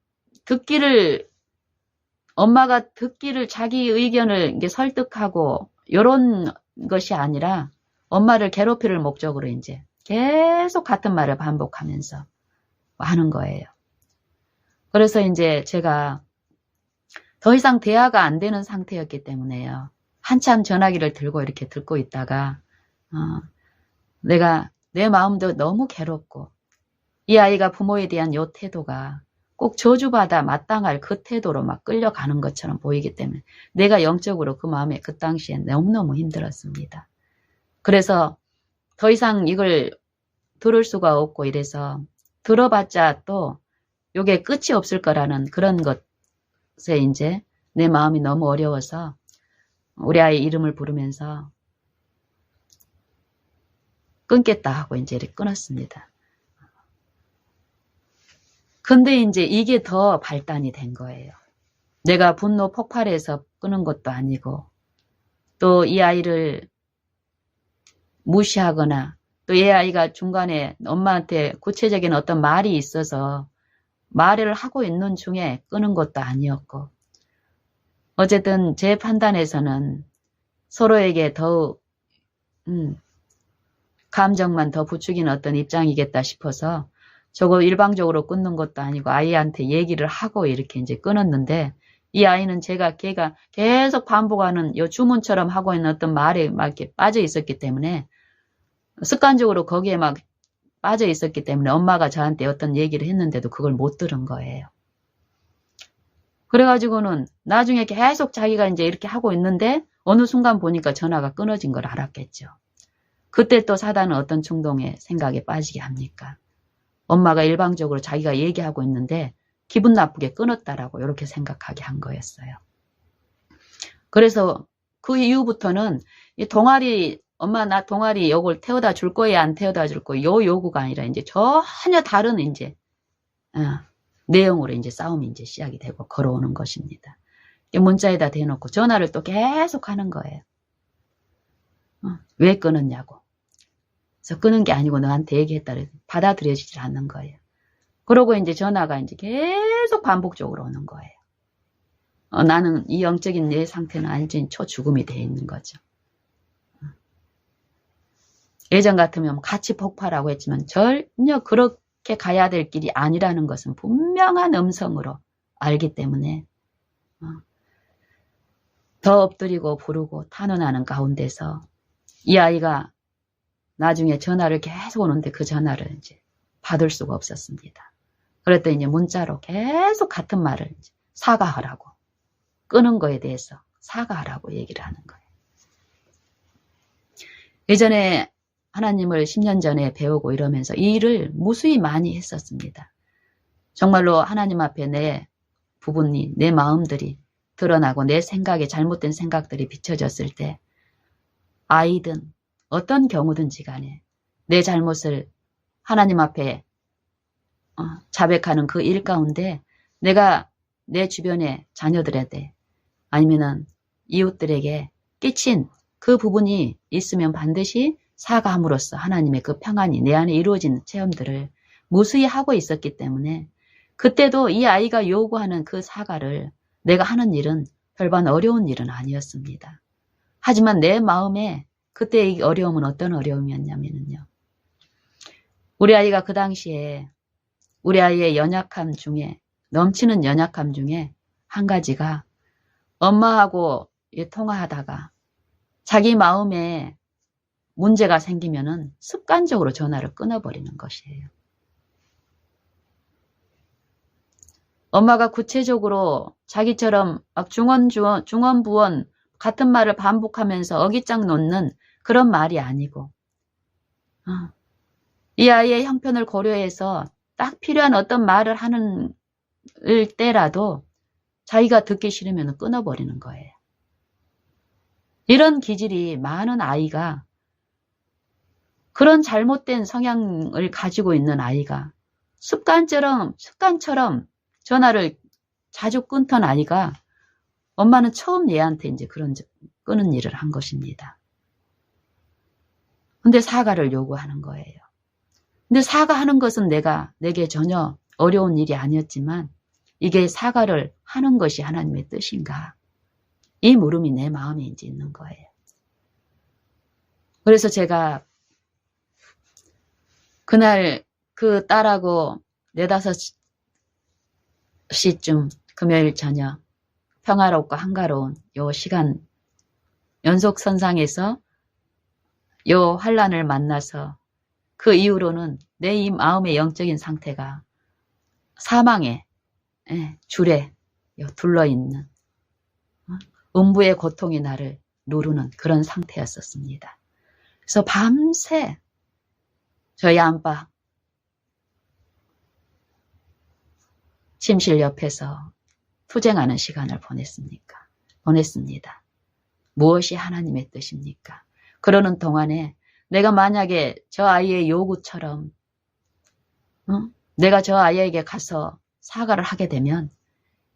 엄마가 듣기를 자기 의견을 이제 설득하고 이런 것이 아니라 엄마를 괴롭힐 목적으로 이제 계속 같은 말을 반복하면서 하는 거예요. 그래서 이제 제가 더 이상 대화가 안 되는 상태였기 때문에요. 한참 전화기를 들고 이렇게 듣고 있다가 내가 내 마음도 너무 괴롭고 이 아이가 부모에 대한 요 태도가 꼭 저주받아 마땅할 그 태도로 막 끌려가는 것처럼 보이기 때문에 내가 영적으로 그 마음에 그 당시에 너무너무 힘들었습니다. 그래서 더 이상 이걸 들을 수가 없고 이래서 들어봤자 또 요게 끝이 없을 거라는 그런 것에 이제 내 마음이 너무 어려워서 우리 아이 이름을 부르면서 끊겠다 하고 이제 이렇게 끊었습니다. 근데 이제 이게 더 발단이 된 거예요. 내가 분노 폭발해서 끊은 것도 아니고 또 이 아이를 무시하거나 또 이 아이가 중간에 엄마한테 구체적인 어떤 말이 있어서 말을 하고 있는 중에 끊은 것도 아니었고 어쨌든 제 판단에서는 서로에게 더욱 감정만 더 부추기는 어떤 입장이겠다 싶어서 저거 일방적으로 끊는 것도 아니고 아이한테 얘기를 하고 이렇게 이제 끊었는데 이 아이는 걔가 계속 반복하는 요 주문처럼 하고 있는 어떤 말에 막 이렇게 빠져 있었기 때문에 습관적으로 거기에 막 빠져 있었기 때문에 엄마가 저한테 어떤 얘기를 했는데도 그걸 못 들은 거예요. 그래가지고는 나중에 계속 자기가 이제 이렇게 하고 있는데 어느 순간 보니까 전화가 끊어진 걸 알았겠죠. 그때 또 사단은 어떤 충동에 생각에 빠지게 합니까? 엄마가 일방적으로 자기가 얘기하고 있는데 기분 나쁘게 끊었다라고 이렇게 생각하게 한 거였어요. 그래서 그 이후부터는 이 동아리 엄마 나 동아리 요걸 태워다 줄 거야 안 태워다 줄 거야 요 요구가 아니라 이제 전혀 다른 이제 내용으로 이제 싸움이 이제 시작이 되고 걸어오는 것입니다. 문자에다 대놓고 전화를 또 계속 하는 거예요. 왜 끊었냐고. 그래서 끊은 게 아니고 너한테 얘기했다 그래서 받아들여지질 않는 거예요. 그러고 이제 전화가 이제 계속 반복적으로 오는 거예요. 나는 이 영적인 내 상태는 완전히 초죽음이 되어 있는 거죠. 예전 같으면 같이 폭발하고 했지만 전혀 그렇게 가야 될 길이 아니라는 것은 분명한 음성으로 알기 때문에 더 엎드리고 부르고 탄원하는 가운데서 이 아이가 나중에 전화를 계속 오는데 그 전화를 이제 받을 수가 없었습니다. 그랬더니 이제 문자로 계속 같은 말을 이제 사과하라고 끊은 거에 대해서 사과하라고 얘기를 하는 거예요. 예전에 하나님을 10년 전에 배우고 이러면서 이 일을 무수히 많이 했었습니다. 정말로 하나님 앞에 내 부분이 내 마음들이 드러나고 내 생각에 잘못된 생각들이 비춰졌을 때 아이든 어떤 경우든지 간에 내 잘못을 하나님 앞에 자백하는 그 일 가운데 내가 내 주변의 자녀들에게 아니면은 이웃들에게 끼친 그 부분이 있으면 반드시 사과함으로써 하나님의 그 평안이 내 안에 이루어지는 체험들을 무수히 하고 있었기 때문에 그때도 이 아이가 요구하는 그 사과를 내가 하는 일은 별반 어려운 일은 아니었습니다. 하지만 내 마음에 그때 이 어려움은 어떤 어려움이었냐면요. 우리 아이가 그 당시에 우리 아이의 연약함 중에 넘치는 연약함 중에 한 가지가 엄마하고 통화하다가 자기 마음에 문제가 생기면은 습관적으로 전화를 끊어버리는 것이에요. 엄마가 구체적으로 자기처럼 막 중언부언 같은 말을 반복하면서 어깃장 놓는 그런 말이 아니고 이 아이의 형편을 고려해서 딱 필요한 어떤 말을 하는 때라도 자기가 듣기 싫으면 끊어버리는 거예요. 이런 기질이 많은 아이가 그런 잘못된 성향을 가지고 있는 아이가 습관처럼 전화를 자주 끊던 아이가 엄마는 처음 얘한테 이제 그런 끊은 일을 한 것입니다. 근데 사과를 요구하는 거예요. 근데 사과하는 것은 내게 전혀 어려운 일이 아니었지만 이게 사과를 하는 것이 하나님의 뜻인가? 이 물음이 내 마음에 이제 있는 거예요. 그래서 제가 그날 그 딸하고 4-5 10시쯤 금요일 저녁 평화롭고 한가로운 요 시간 연속선상에서 요 환란을 만나서 그 이후로는 내 이 마음의 영적인 상태가 사망의 줄에 둘러있는 음부의 고통이 나를 누르는 그런 상태였었습니다. 그래서 밤새 저희 안방 침실 옆에서 투쟁하는 시간을 보냈습니다. 무엇이 하나님의 뜻입니까? 그러는 동안에 내가 만약에 저 아이의 요구처럼 내가 저 아이에게 가서 사과를 하게 되면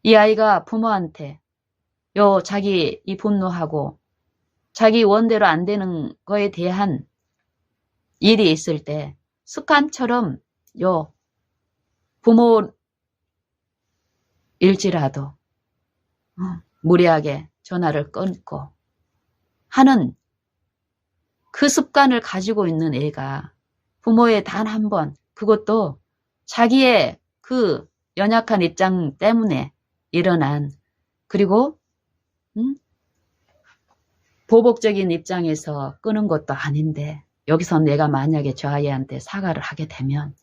이 아이가 부모한테 자기 이 분노하고 자기 원대로 안 되는 거에 대한 일이 있을 때 습관처럼 부모일지라도 무리하게 전화를 끊고 하는 그 습관을 가지고 있는 애가 부모의 단 한 번, 그것도 자기의 그 연약한 입장 때문에 일어난, 그리고 보복적인 입장에서 끄는 것도 아닌데 여기서 내가 만약에 저 아이한테 사과를 하게 되면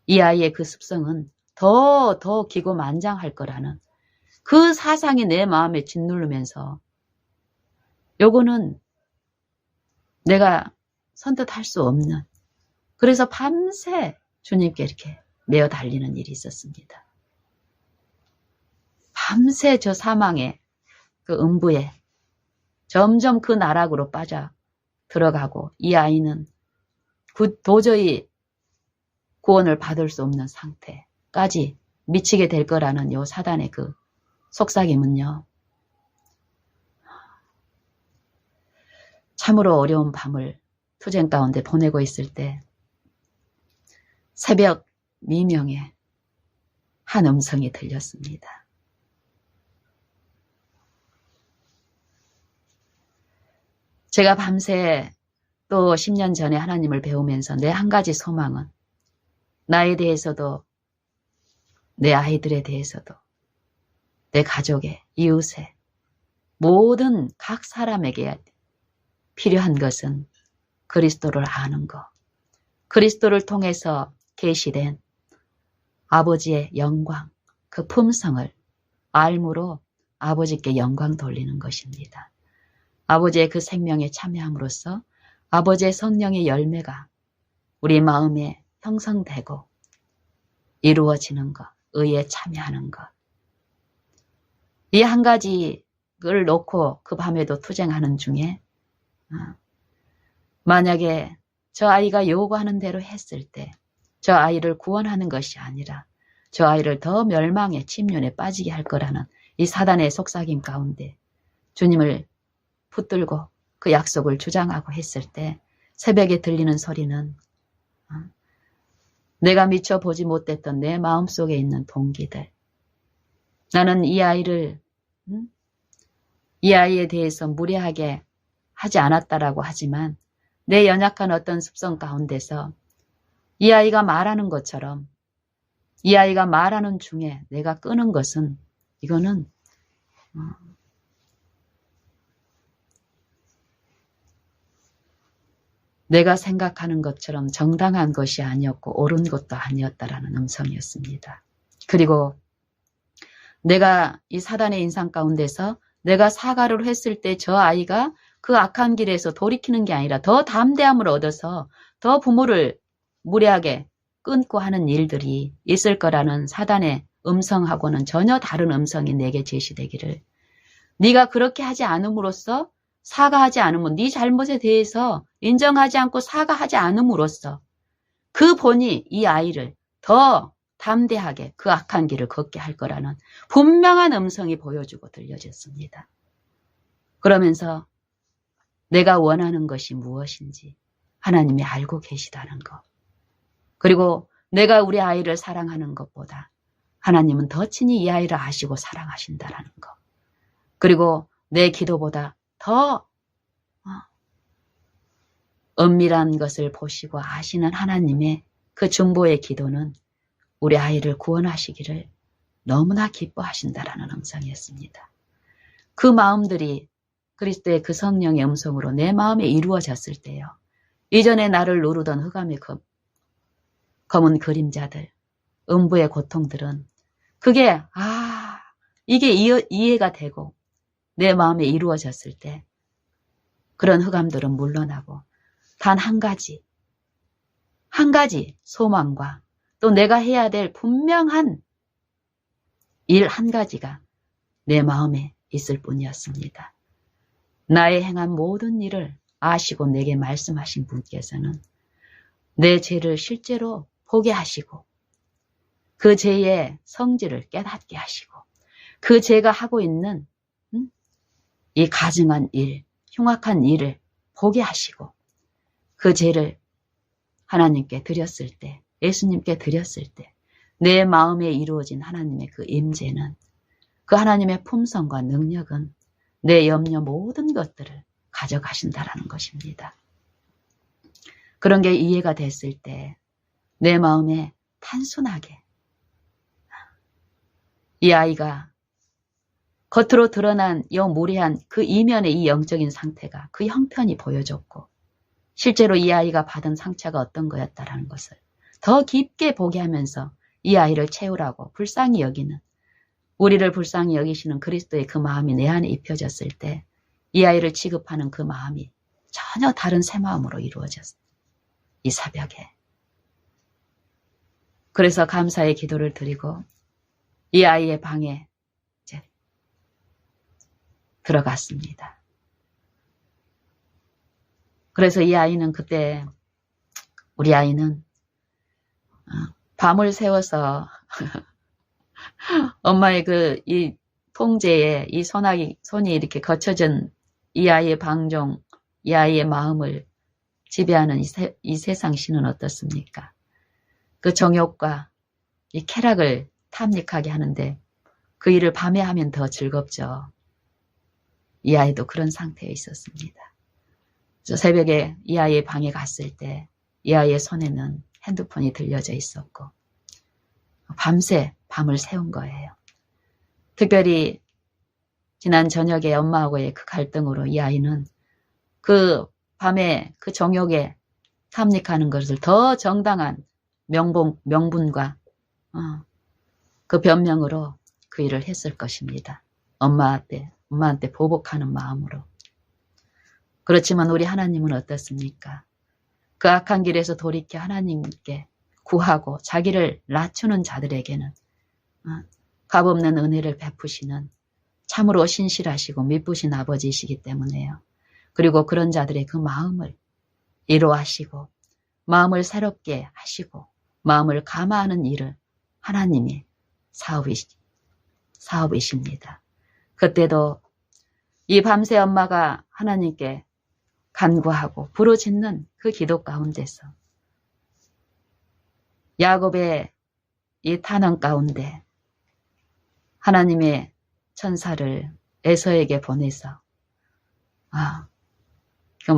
이 아이의 그 습성은 더 기고만장할 거라는 그 사상이 내 마음에 짓누르면서 요거는 내가 선뜻 할 수 없는, 그래서 밤새 주님께 이렇게 메어 달리는 일이 있었습니다. 밤새 저 사망의 그 음부에 점점 그 나락으로 빠져 들어가고 이 아이는 도저히 구원을 받을 수 없는 상태까지 미치게 될 거라는 요 사단의 그 속삭임은요. 참으로 어려운 밤을 투쟁 가운데 보내고 있을 때 새벽 미명에 한 음성이 들렸습니다. 제가 밤새 또 10년 전에 하나님을 배우면서 내 한 가지 소망은 나에 대해서도 내 아이들에 대해서도 내 가족의 이웃의 모든 각 사람에게 필요한 것은 그리스도를 아는 것, 그리스도를 통해서 계시된 아버지의 영광, 그 품성을 알므로 아버지께 영광 돌리는 것입니다. 아버지의 그 생명에 참여함으로써 아버지의 성령의 열매가 우리 마음에 형성되고 이루어지는 것, 의에 참여하는 것. 이 한 가지를 놓고 그 밤에도 투쟁하는 중에 만약에 저 아이가 요구하는 대로 했을 때 저 아이를 구원하는 것이 아니라 저 아이를 더 멸망의 침륜에 빠지게 할 거라는 이 사단의 속삭임 가운데 주님을 붙들고 그 약속을 주장하고 했을 때 새벽에 들리는 소리는 내가 미처 보지 못했던 내 마음속에 있는 동기들. 나는 이 아이에 대해서 무례하게 하지 않았다라고 하지만 내 연약한 어떤 습성 가운데서 이 아이가 말하는 것처럼 이 아이가 말하는 중에 내가 끄는 것은 이거는 내가 생각하는 것처럼 정당한 것이 아니었고 옳은 것도 아니었다라는 음성이었습니다. 그리고 내가 이 사단의 인상 가운데서 내가 사과를 했을 때 저 아이가 그 악한 길에서 돌이키는 게 아니라 더 담대함을 얻어서 더 부모를 무례하게 끊고 하는 일들이 있을 거라는 사단의 음성하고는 전혀 다른 음성이 내게 제시되기를, 네가 그렇게 하지 않음으로써 사과하지 않으면 네 잘못에 대해서 인정하지 않고 사과하지 않음으로써 그 본이 이 아이를 더 담대하게 그 악한 길을 걷게 할 거라는 분명한 음성이 보여주고 들려졌습니다. 그러면서 내가 원하는 것이 무엇인지 하나님이 알고 계시다는 것, 그리고 내가 우리 아이를 사랑하는 것보다 하나님은 더 친히 이 아이를 아시고 사랑하신다는 것, 그리고 내 기도보다 더 은밀한 것을 보시고 아시는 하나님의 그 중보의 기도는 우리 아이를 구원하시기를 너무나 기뻐하신다라는 음성이었습니다. 그 마음들이 그리스도의 그 성령의 음성으로 내 마음에 이루어졌을 때요. 이전에 나를 누르던 흑암의 검은 그림자들, 음부의 고통들은 그게 이게 이해가 되고 내 마음에 이루어졌을 때 그런 흑암들은 물러나고 단 한 가지 소망과 또 내가 해야 될 분명한 일 한 가지가 내 마음에 있을 뿐이었습니다. 나의 행한 모든 일을 아시고 내게 말씀하신 분께서는 내 죄를 실제로 보게 하시고 그 죄의 성질을 깨닫게 하시고 그 죄가 하고 있는 이 가증한 일, 흉악한 일을 보게 하시고 그 죄를 하나님께 드렸을 때, 예수님께 드렸을 때 내 마음에 이루어진 하나님의 그 임재는 그 하나님의 품성과 능력은 내 염려 모든 것들을 가져가신다라는 것입니다. 그런 게 이해가 됐을 때 내 마음에 단순하게 이 아이가 겉으로 드러난 무례한 그 이면의 이 영적인 상태가 그 형편이 보여줬고 실제로 이 아이가 받은 상처가 어떤 거였다라는 것을 더 깊게 보게 하면서 이 아이를 채우라고 불쌍히 여기는 우리를 불쌍히 여기시는 그리스도의 그 마음이 내 안에 입혀졌을 때 이 아이를 취급하는 그 마음이 전혀 다른 새 마음으로 이루어졌어요. 이 새벽에. 그래서 감사의 기도를 드리고 이 아이의 방에 이제 들어갔습니다. 그래서 이 아이는 그때 우리 아이는 밤을 새워서 엄마의 이 통제에 이 손이 이렇게 거쳐진 이 아이의 방종, 이 아이의 마음을 지배하는 이 세상 신은 어떻습니까? 그 정욕과 이 쾌락을 탐닉하게 하는데 그 일을 밤에 하면 더 즐겁죠. 이 아이도 그런 상태에 있었습니다. 그래서 새벽에 이 아이의 방에 갔을 때 이 아이의 손에는 핸드폰이 들려져 있었고 밤새 밤을 새운 거예요. 특별히 지난 저녁에 엄마하고의 그 갈등으로 이 아이는 그 밤에 그 정욕에 탐닉하는 것을 더 정당한 명분과 그 변명으로 그 일을 했을 것입니다. 엄마한테 보복하는 마음으로. 그렇지만 우리 하나님은 어떻습니까? 그 악한 길에서 돌이켜 하나님께 구하고 자기를 낮추는 자들에게는 값없는 은혜를 베푸시는 참으로 신실하시고 미쁘신 아버지이시기 때문에요. 그리고 그런 자들의 그 마음을 위로하시고 마음을 새롭게 하시고 마음을 감화하는 일을 하나님이 사업이십니다. 그때도 이 밤새 엄마가 하나님께 간구하고 부르짖는 그 기도 가운데서 야곱의 이 탄원 가운데 하나님의 천사를 에서에게 보내서 그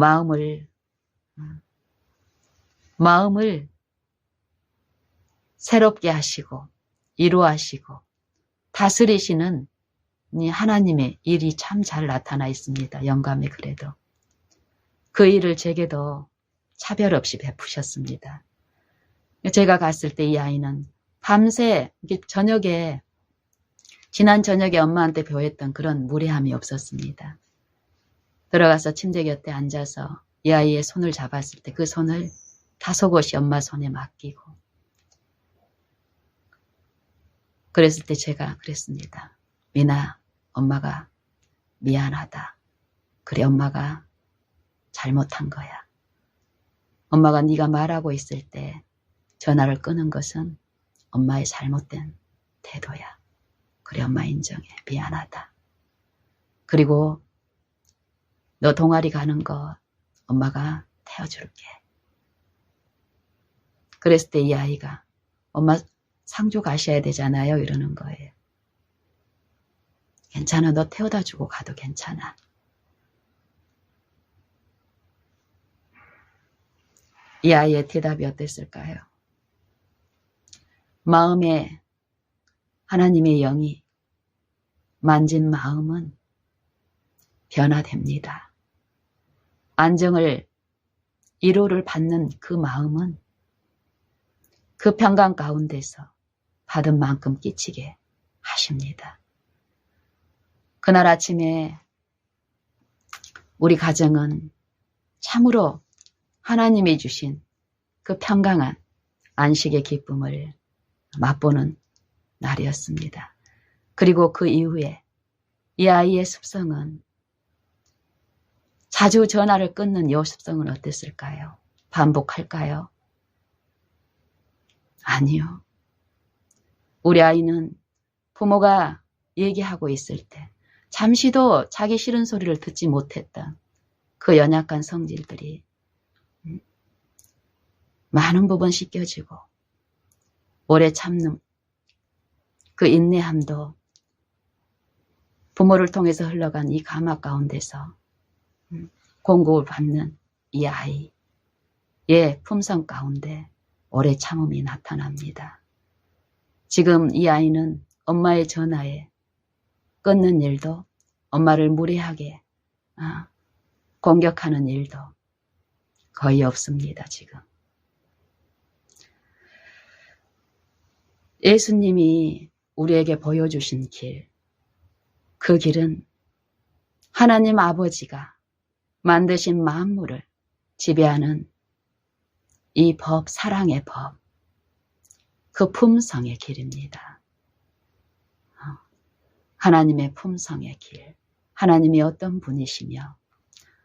마음을 새롭게 하시고 위로하시고 다스리시는 이 하나님의 일이 참 잘 나타나 있습니다. 영감에 그래도. 그 일을 제게도 차별 없이 베푸셨습니다. 제가 갔을 때 이 아이는 밤새 지난 저녁에 엄마한테 배웠던 그런 무례함이 없었습니다. 들어가서 침대 곁에 앉아서 이 아이의 손을 잡았을 때 그 손을 다소곳이 엄마 손에 맡기고 그랬을 때 제가 그랬습니다. 미나, 엄마가 미안하다. 그래, 엄마가 잘못한 거야. 엄마가 네가 말하고 있을 때 전화를 끄는 것은 엄마의 잘못된 태도야. 그래, 엄마 인정해. 미안하다. 그리고 너 동아리 가는 거 엄마가 태워줄게. 그랬을 때 이 아이가 엄마 상주 가셔야 되잖아요. 이러는 거예요. 괜찮아. 너 태워다 주고 가도 괜찮아. 이 아이의 대답이 어땠을까요? 마음에 하나님의 영이 만진 마음은 변화됩니다. 안정을, 위로를 받는 그 마음은 그 평강 가운데서 받은 만큼 끼치게 하십니다. 그날 아침에 우리 가정은 참으로 하나님이 주신 그 평강한 안식의 기쁨을 맛보는 날이었습니다. 그리고 그 이후에 이 아이의 습성은, 자주 전화를 끊는 이 습성은 어땠을까요? 반복할까요? 아니요. 우리 아이는 부모가 얘기하고 있을 때 잠시도 자기 싫은 소리를 듣지 못했던 그 연약한 성질들이 많은 부분 씻겨지고, 오래 참는 그 인내함도 부모를 통해서 흘러간 이 가막 가운데서 공급을 받는 이 아이의 품성 가운데 오래 참음이 나타납니다. 지금 이 아이는 엄마의 전화에 끊는 일도, 엄마를 무례하게 공격하는 일도 거의 없습니다. 지금 예수님이 우리에게 보여주신 길, 그 길은 하나님 아버지가 만드신 만물을 지배하는 이 법, 사랑의 법, 그 품성의 길입니다. 하나님의 품성의 길, 하나님이 어떤 분이시며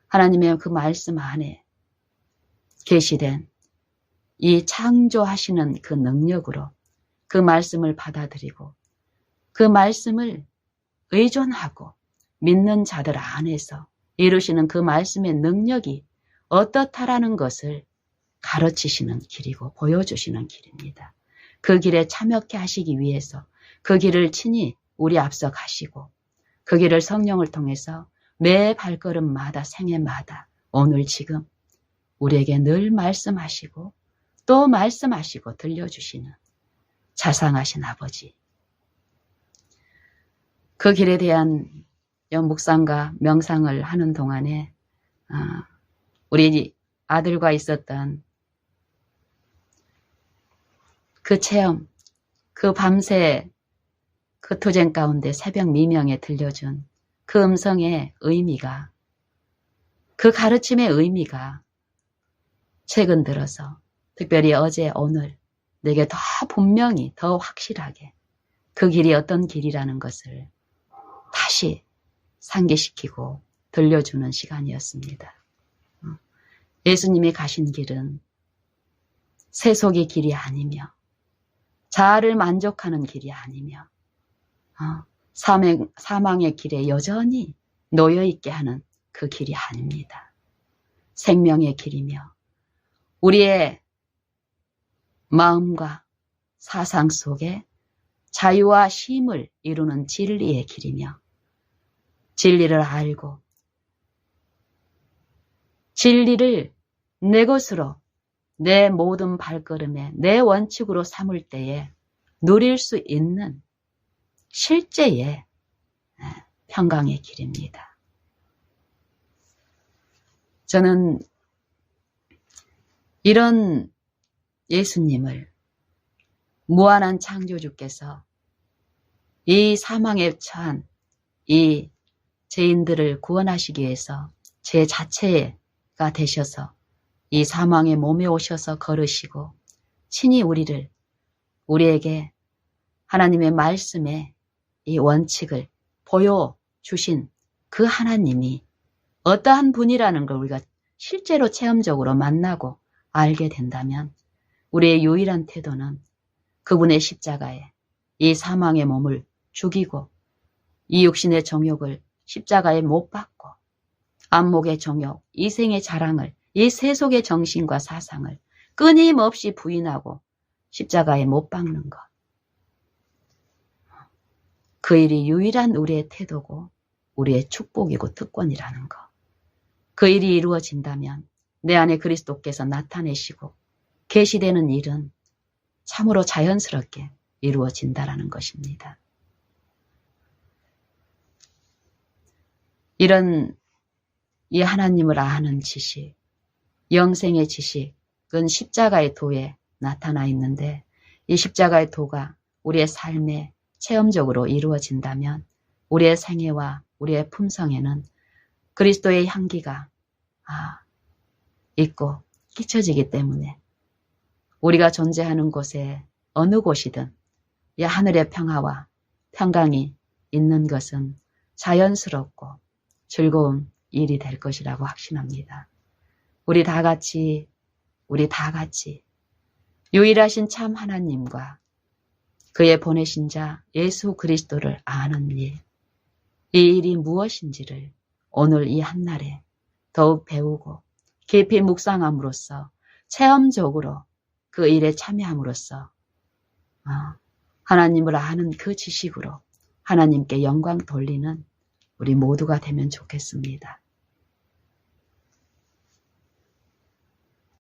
하나님의 그 말씀 안에 계시된 이 창조하시는 그 능력으로 그 말씀을 받아들이고 그 말씀을 의존하고 믿는 자들 안에서 이루시는 그 말씀의 능력이 어떻다라는 것을 가르치시는 길이고 보여주시는 길입니다. 그 길에 참여케 하시기 위해서 그 길을 친히 우리 앞서 가시고, 그 길을 성령을 통해서 매 발걸음마다, 생애마다 오늘 지금 우리에게 늘 말씀하시고 또 말씀하시고 들려주시는 자상하신 아버지, 그 길에 대한 묵상과 명상을 하는 동안에 우리 아들과 있었던 그 체험, 그 밤새 그 투쟁 가운데 새벽 미명에 들려준 그 음성의 의미가, 그 가르침의 의미가 최근 들어서, 특별히 어제 오늘 내게 더 분명히, 더 확실하게 그 길이 어떤 길이라는 것을 다시 상기시키고 들려주는 시간이었습니다. 예수님이 가신 길은 세속의 길이 아니며 자아를 만족하는 길이 아니며 사망의 길에 여전히 놓여있게 하는 그 길이 아닙니다. 생명의 길이며 우리의 마음과 사상 속에 자유와 쉼을 이루는 진리의 길이며, 진리를 알고 진리를 내 것으로, 내 모든 발걸음에 내 원칙으로 삼을 때에 누릴 수 있는 실제의 평강의 길입니다. 저는 이런 예수님을, 무한한 창조주께서 이 사망에 처한 이 죄인들을 구원하시기 위해서 제 자체가 되셔서 이 사망의 몸에 오셔서 걸으시고 친히 우리에게 하나님의 말씀의 이 원칙을 보여주신 그 하나님이 어떠한 분이라는 걸 우리가 실제로 체험적으로 만나고 알게 된다면, 우리의 유일한 태도는 그분의 십자가에 이 사망의 몸을 죽이고 이 육신의 정욕을 십자가에 못 박고 안목의 정욕, 이생의 자랑을, 이 세속의 정신과 사상을 끊임없이 부인하고 십자가에 못 박는 것, 그 일이 유일한 우리의 태도고 우리의 축복이고 특권이라는 것. 그 일이 이루어진다면 내 안에 그리스도께서 나타내시고 계시되는 일은 참으로 자연스럽게 이루어진다라는 것입니다. 이런 이 하나님을 아는 지식, 영생의 지식은 십자가의 도에 나타나 있는데 이 십자가의 도가 우리의 삶에 체험적으로 이루어진다면 우리의 생애와 우리의 품성에는 그리스도의 향기가 있고 끼쳐지기 때문에 우리가 존재하는 곳에 어느 곳이든 이 하늘의 평화와 평강이 있는 것은 자연스럽고 즐거운 일이 될 것이라고 확신합니다. 우리 다 같이 유일하신 참 하나님과 그의 보내신 자 예수 그리스도를 아는 일, 이 일이 무엇인지를 오늘 이 한날에 더욱 배우고 깊이 묵상함으로써 체험적으로 그 일에 참여함으로써 하나님을 아는 그 지식으로 하나님께 영광 돌리는 우리 모두가 되면 좋겠습니다.